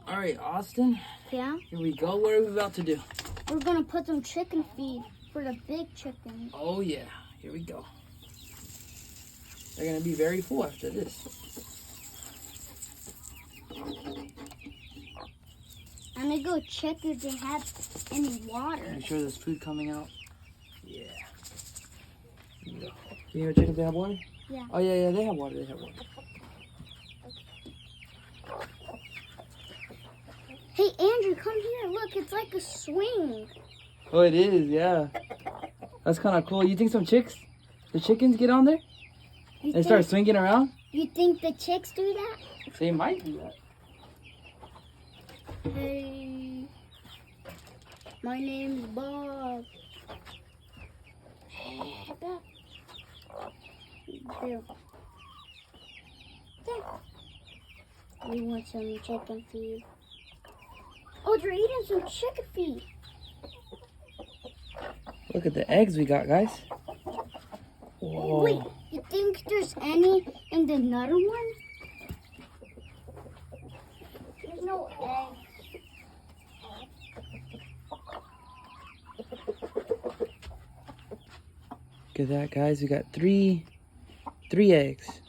All right, Austin. Yeah? Here we go. What are we about to do? We're gonna put some chicken feed for the big chicken. Oh yeah. Here we go. They're gonna be very full after this. I'm gonna go check if they have any water. Make sure there's food coming out. Yeah. Here we go. Can you go check if they have water? Yeah. Oh yeah, they have water. They have water. Hey, Andrew, come here. Look, it's like a swing. Oh, it is. Yeah. That's kind of cool. You think the chickens get on there and start swinging around? You think the chicks do that? They might do that. Hey, my name's Bob. There. There. We want some chicken feed. Oh, they're eating some chicken feed. Look at the eggs we got, guys. Whoa. Wait, you think there's any in the another one? There's no eggs. Look at that, guys. We got three eggs.